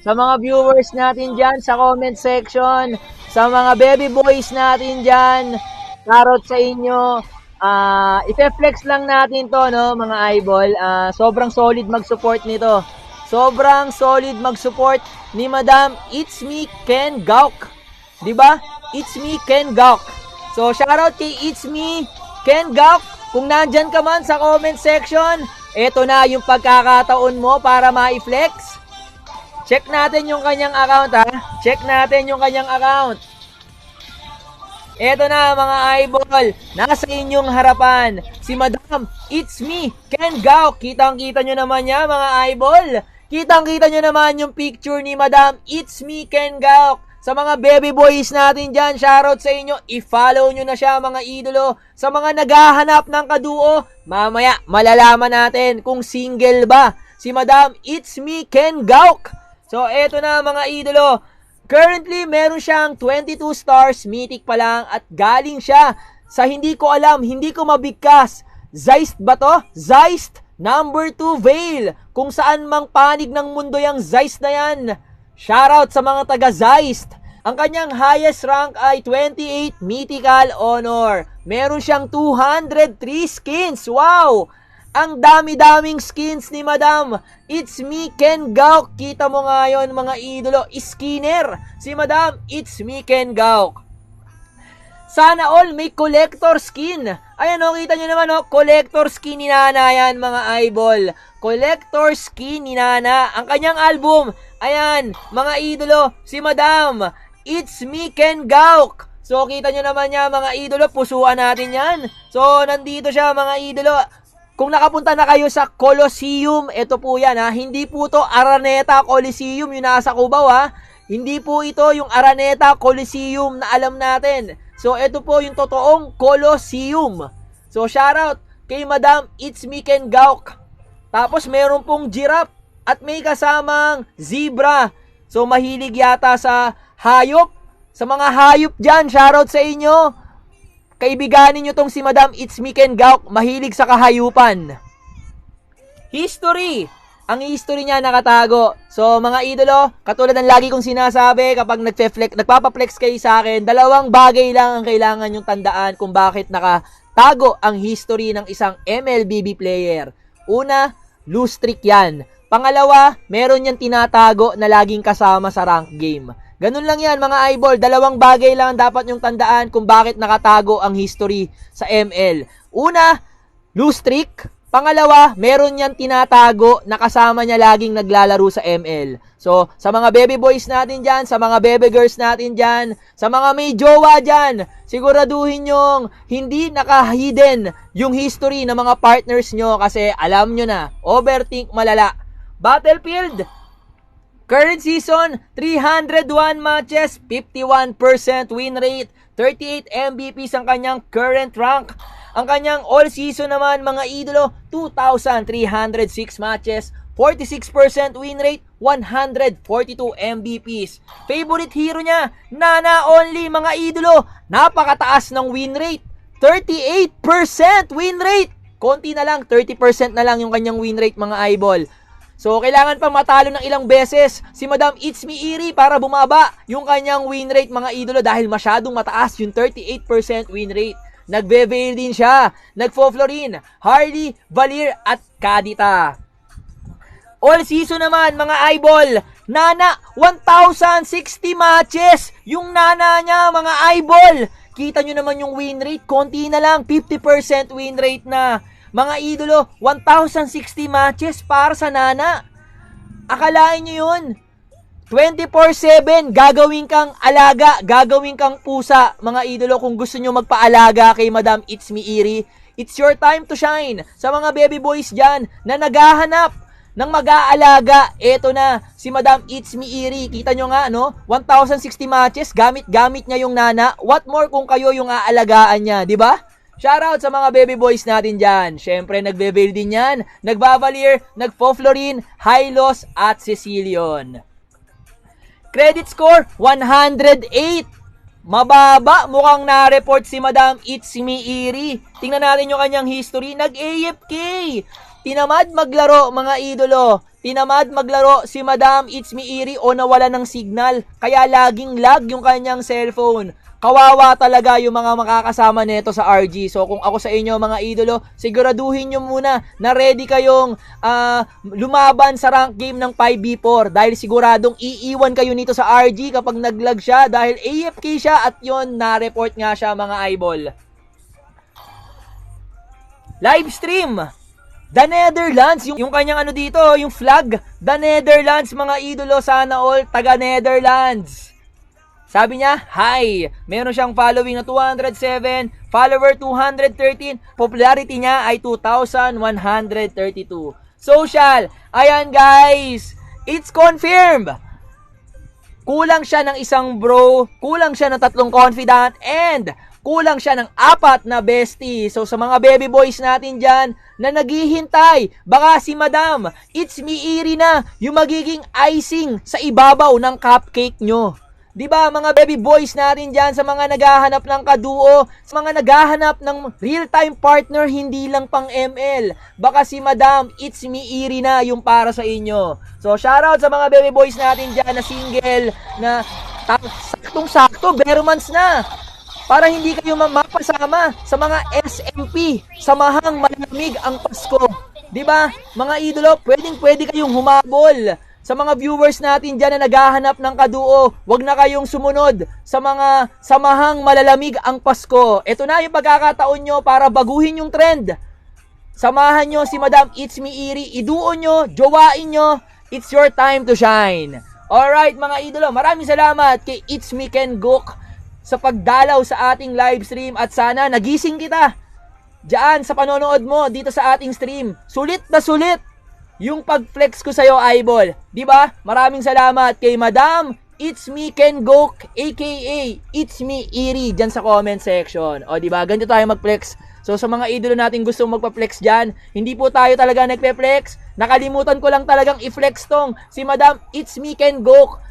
sa mga viewers natin dyan sa comment section, sa mga baby boys natin dyan, shoutout sa inyo. Ipe-flex lang natin to, no, mga eyeball. Sobrang solid mag-support nito. Sobrang solid mag-support ni Madam It's Me Ken Gauk. 'Di ba? It's Me Ken Gauk. So shoutout kay It's Me Ken Gauk. Kung nandyan ka man sa comment section, eto na yung pagkakataon mo para ma-flex. Check natin yung kanyang account, ha. Check natin yung kanyang account. Eto na, mga eyeball, nasa inyong harapan, si Madam It's Me Ken Gauk. Kitang-kita nyo naman niya, mga eyeball. Kitang-kita nyo naman yung picture ni Madam It's Me Ken Gauk. Sa mga baby boys natin dyan, shoutout sa inyo. I-follow nyo na siya, mga idolo. Sa mga naghahanap ng kaduo, mamaya malalaman natin kung single ba si Madam It's Me Ken Gauk. So, eto na, mga idolo. Currently, meron siyang 22 stars, mythic pa lang, at galing siya sa hindi ko alam, hindi ko mabigkas. Zeist ba to? Zeist number 2 Veil. Kung saan mang panig ng mundo yung Zeist na yan. Shoutout sa mga taga Zeist. Ang kanyang highest rank ay 28 mythical honor. Meron siyang 203 skins. Wow! Ang dami-daming skins ni Madam It's Me Ken Gauk. Kita mo nga yun, mga idolo. Skinner si Madam It's Me Ken Gauk. Sana all may collector skin. Ayan o, kita nyo naman o, collector skin ni Nana yan, mga eyeball. Collector skin ni Nana. Ang kanyang album, ayan, mga idolo, si Madam It's Me Ken Gauk. So, kita nyo naman yan, mga idolo, pusuan natin yan. So, nandito siya, mga idolo. Kung nakapunta na kayo sa Colosseum, ito po yan, ha. Hindi po to Araneta Coliseum, yung nasa Cubao, ha. Hindi po ito yung Araneta Coliseum na alam natin. So, ito po yung totoong Colosseum. So, shoutout kay Madam It's Me Ken Gauk. Tapos, meron pong giraffe at may kasamang zebra. So, mahilig yata sa hayop. Sa mga hayop dyan, shoutout sa inyo. Kaibiganin nyo tong si Madam It's Me Ken Gauk. Mahilig sa kahayupan. History. Ang history niya nakatago. So, mga idolo, katulad ng lagi kong sinasabi, kapag nagpapaflex kayo sa akin, dalawang bagay lang ang kailangan yung tandaan kung bakit nakatago ang history ng isang MLBB player. Una, lose streak yan. Pangalawa, meron yan tinatago na laging kasama sa rank game. Ganun lang yan, mga eyeball. Dalawang bagay lang dapat yung tandaan kung bakit nakatago ang history sa ML. Una, lose streak. Pangalawa, meron yan tinatago na kasama niya laging naglalaro sa ML. So, sa mga baby boys natin dyan, sa mga baby girls natin dyan, sa mga may jowa dyan, siguraduhin nyong hindi naka-hidden yung history ng mga partners nyo kasi alam nyo na, overthink malala. Battlefield, current season, 301 matches, 51% win rate, 38 MVPs ang kanyang current rank. Ang kanyang all-season naman, mga idolo, 2,306 matches, 46% win rate, 142 MVPs. Favorite hero niya, Nana only, mga idolo. Napakataas ng win rate, 38% win rate. Konti na lang, 30% na lang yung kanyang win rate, mga eyeball. So, kailangan pa matalo ng ilang beses si Madam It's Me Eerie para bumaba yung kanyang win rate, mga idolo, dahil masyadong mataas yung 38% win rate. Nagbe-veil din siya. Nagfo-Florin, Harley, Valir, at Kadita. All season naman, mga eyeball, Nana, 1,060 matches. Yung Nana niya, mga eyeball. Kita nyo naman yung win rate. Konti na lang, 50% win rate na. Mga idolo, 1,060 matches para sa Nana. Akalain nyo yun? 24/7, gagawin kang alaga, gagawin kang pusa, mga idolo. Kung gusto nyo magpaalaga kay Madam It's Me Eerie, it's your time to shine. Sa mga baby boys dyan na naghahanap ng mag-aalaga, eto na, si Madam It's Me Eerie. Kita nyo nga, no? 1,060 matches, gamit-gamit niya yung Nana. What more kung kayo yung aalagaan niya, di ba? Shoutout sa mga baby boys natin dyan. Syempre, nagbe-veil din yan. Nagbavalir, nagpo-Florin, Hylos, at Cecilion. Credit score, 108. Mababa, mukhang na-report si Madam It's Me Eerie. Tingnan natin yung kanyang history. Nag-AFK. Tinamad maglaro, mga idolo. tinamad maglaro si Madam It's Me Iri o nawala ng signal. Kaya laging lag yung kanyang cellphone. Kawawa talaga yung mga makakasama nito sa RG. So kung ako sa inyo mga idolo, siguraduhin nyo muna na ready kayong lumaban sa rank game ng 5v4 dahil siguradong iiwan kayo nito sa RG kapag naglag siya dahil AFK siya at yon na-report nga siya mga eyeball. Live stream! The Netherlands, yung kanyang ano dito, yung flag. The Netherlands mga idolo, sana all taga Netherlands. Sabi niya, hi! Meron siyang following na 207, follower 213, popularity niya ay 2,132. Social, ayan guys, it's confirmed! Kulang siya ng isang bro, kulang siya ng 3 confidant, and kulang siya ng 4 na bestie. So sa mga baby boys natin dyan na naghihintay, baka si Madam It's Me Iri na yung magiging icing sa ibabaw ng cupcake nyo. Diba mga baby boys natin dyan sa mga naghahanap ng kaduo, sa mga naghahanap ng real-time partner, hindi lang pang ML. Baka si Madam It's Me Iri na yung para sa inyo. So shoutout sa mga baby boys natin dyan na single, na saktong-sakto, bare months na. Para hindi kayo mapasama sa mga SMP, samahang malamig ang Pasko. Diba mga idolo, pwede kayong humabol. Sa mga viewers natin dyan na naghahanap ng kaduo, wag na kayong sumunod sa mga samahang malalamig ang Pasko. Ito na yung pagkakataon nyo para baguhin yung trend. Samahan nyo si Madam It's Me Iri, iduo nyo, jowain nyo, it's your time to shine. Alright mga idolo, maraming salamat kay It's Me Ken Gook sa pagdalaw sa ating live stream at sana nagising kita diyan sa panonood mo dito sa ating stream. Sulit na sulit yung pag-flex ko sa'yo, eyeball. Diba? Maraming salamat kay Madam It's Me Ken Gook, aka It's Me Iri, dyan sa comment section. O diba? Ganito tayo mag-flex. So sa mga idolo natin gustong magpa-flex dyan, hindi po tayo talaga nagpe-flex. Nakalimutan ko lang talagang i-flex tong si Madam It's Me Ken Gook.